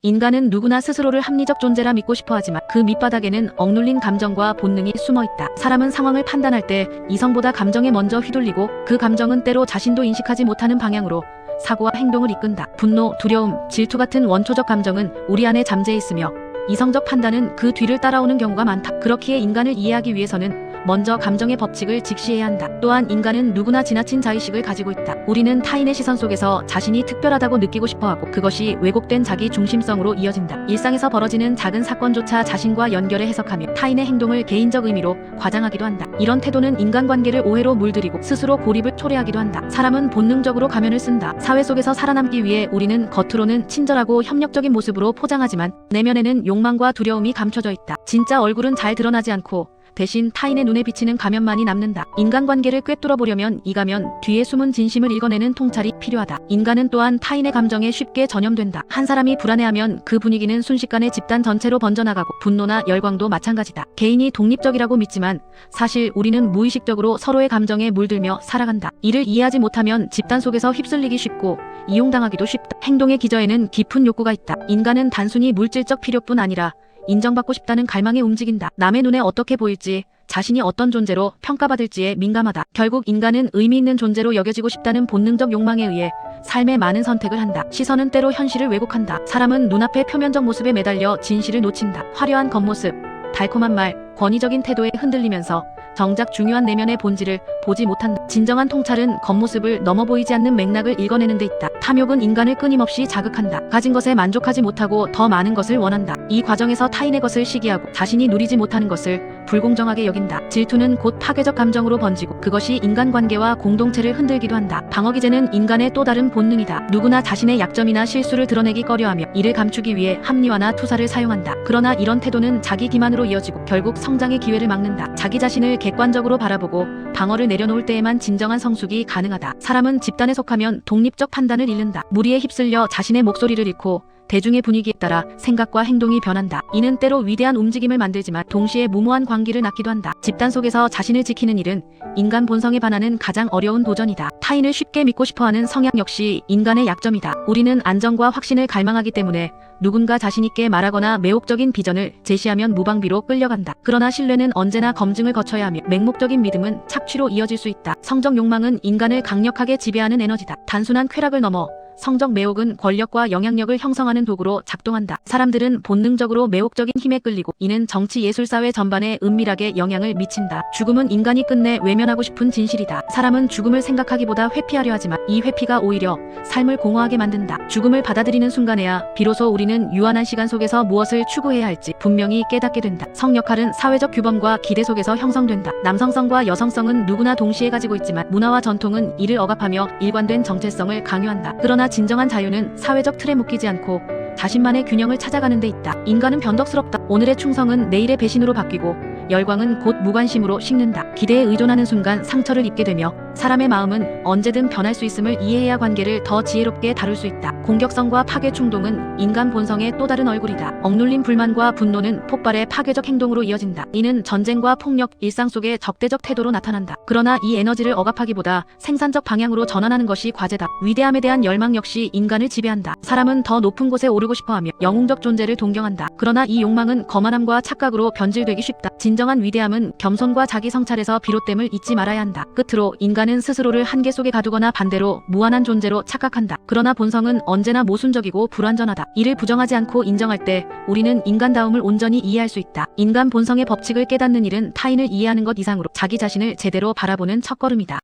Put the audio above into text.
인간은 누구나 스스로를 합리적 존재라 믿고 싶어하지만 그 밑바닥에는 억눌린 감정과 본능이 숨어있다. 사람은 상황을 판단할 때 이성보다 감정에 먼저 휘둘리고 그 감정은 때로 자신도 인식하지 못하는 방향으로 사고와 행동을 이끈다. 분노, 두려움, 질투 같은 원초적 감정은 우리 안에 잠재해 있으며 이성적 판단은 그 뒤를 따라오는 경우가 많다. 그렇기에 인간을 이해하기 위해서는 먼저 감정의 법칙을 직시해야 한다. 또한 인간은 누구나 지나친 자의식을 가지고 있다. 우리는 타인의 시선 속에서 자신이 특별하다고 느끼고 싶어하고 그것이 왜곡된 자기 중심성으로 이어진다. 일상에서 벌어지는 작은 사건조차 자신과 연결해 해석하며 타인의 행동을 개인적 의미로 과장하기도 한다. 이런 태도는 인간관계를 오해로 물들이고 스스로 고립을 초래하기도 한다. 사람은 본능적으로 가면을 쓴다. 사회 속에서 살아남기 위해 우리는 겉으로는 친절하고 협력적인 모습으로 포장하지만 내면에는 욕망과 두려움이 감춰져 있다. 진짜 얼굴은 잘 드러나지 않고 대신 타인의 눈에 비치는 가면만이 남는다. 인간관계를 꿰뚫어 보려면 이 가면 뒤에 숨은 진심을 읽어내는 통찰이 필요하다. 인간은 또한 타인의 감정에 쉽게 전염된다. 한 사람이 불안해하면 그 분위기는 순식간에 집단 전체로 번져나가고 분노나 열광도 마찬가지다. 개인이 독립적이라고 믿지만 사실 우리는 무의식적으로 서로의 감정에 물들며 살아간다. 이를 이해하지 못하면 집단 속에서 휩쓸리기 쉽고 이용당하기도 쉽다. 행동의 기저에는 깊은 욕구가 있다. 인간은 단순히 물질적 필요뿐 아니라 인정받고 싶다는 갈망에 움직인다. 남의 눈에 어떻게 보일지, 자신이 어떤 존재로 평가받을지에 민감하다. 결국 인간은 의미 있는 존재로 여겨지고 싶다는 본능적 욕망에 의해 삶의 많은 선택을 한다. 시선은 때로 현실을 왜곡한다. 사람은 눈앞의 표면적 모습에 매달려 진실을 놓친다. 화려한 겉모습, 달콤한 말, 권위적인 태도에 흔들리면서 정작 중요한 내면의 본질을 보지 못한다. 진정한 통찰은 겉모습을 넘어 보이지 않는 맥락을 읽어내는 데 있다. 탐욕은 인간을 끊임없이 자극한다. 가진 것에 만족하지 못하고 더 많은 것을 원한다. 이 과정에서 타인의 것을 시기하고 자신이 누리지 못하는 것을 불공정하게 여긴다. 질투는 곧 파괴적 감정으로 번지고 그것이 인간관계와 공동체를 흔들기도 한다. 방어기제는 인간의 또 다른 본능이다. 누구나 자신의 약점이나 실수를 드러내기 꺼려하며 이를 감추기 위해 합리화나 투사를 사용한다. 그러나 이런 태도는 자기 기만으로 이어지고 결국 성장의 기회를 막는다. 자기 자신을 객관적으로 바라보고 방어를 내려놓을 때에만 진정한 성숙이 가능하다. 사람은 집단에 속하면 독립적 판단을 잃는다. 무리에 휩쓸려 자신의 목소리를 잃고 대중의 분위기에 따라 생각과 행동이 변한다. 이는 때로 위대한 움직임을 만들지만 동시에 무모한 광기를 낳기도 한다. 집단 속에서 자신을 지키는 일은 인간 본성에 반하는 가장 어려운 도전이다. 타인을 쉽게 믿고 싶어하는 성향 역시 인간의 약점이다. 우리는 안정과 확신을 갈망하기 때문에 누군가 자신있게 말하거나 매혹적인 비전을 제시하면 무방비로 끌려간다. 그러나 신뢰는 언제나 검증을 거쳐야 하며 맹목적인 믿음은 착취로 이어질 수 있다. 성적 욕망은 인간을 강력하게 지배하는 에너지다. 단순한 쾌락을 넘어 성적 매혹은 권력과 영향력을 형성하는 도구로 작동한다. 사람들은 본능적으로 매혹적인 힘에 끌리고 이는 정치 예술 사회 전반에 은밀하게 영향을 미친다. 죽음은 인간이 끝내 외면하고 싶은 진실이다. 사람은 죽음을 생각하기보다 회피하려 하지만 이 회피가 오히려 삶을 공허하게 만든다. 죽음을 받아들이는 순간에야 비로소 우리는 유한한 시간 속에서 무엇을 추구해야 할지 분명히 깨닫게 된다. 성 역할은 사회적 규범과 기대 속에서 형성된다. 남성성과 여성성은 누구나 동시에 가지고 있지만 문화와 전통은 이를 억압하며 일관된 정체성을 강요한다. 그러나 진정한 자유는 사회적 틀에 묶이지 않고 자신만의 균형을 찾아가는 데 있다. 인간은 변덕스럽다. 오늘의 충성은 내일의 배신으로 바뀌고 열광은 곧 무관심으로 식는다. 기대에 의존하는 순간 상처를 입게 되며 사람의 마음은 언제든 변할 수 있음을 이해해야 관계를 더 지혜롭게 다룰 수 있다. 공격성과 파괴 충동은 인간 본성의 또 다른 얼굴이다. 억눌린 불만과 분노는 폭발의 파괴적 행동으로 이어진다. 이는 전쟁과 폭력, 일상 속의 적대적 태도로 나타난다. 그러나 이 에너지를 억압하기보다 생산적 방향으로 전환하는 것이 과제다. 위대함에 대한 열망 역시 인간을 지배한다. 사람은 더 높은 곳에 오르고 싶어하며 영웅적 존재를 동경한다. 그러나 이 욕망은 거만함과 착각으로 변질되기 쉽다. 진정한 위대함은 겸손과 자기 성찰에서 비롯됨을 잊지 말아야 한다. 끝으로 인간은 스스로를 한계 속에 가두거나 반대로 무한한 존재로 착각한다. 그러나 본성은 언제나 모순적이고 불완전하다. 이를 부정하지 않고 인정할 때 우리는 인간다움을 온전히 이해할 수 있다. 인간 본성의 법칙을 깨닫는 일은 타인을 이해하는 것 이상으로 자기 자신을 제대로 바라보는 첫걸음이다.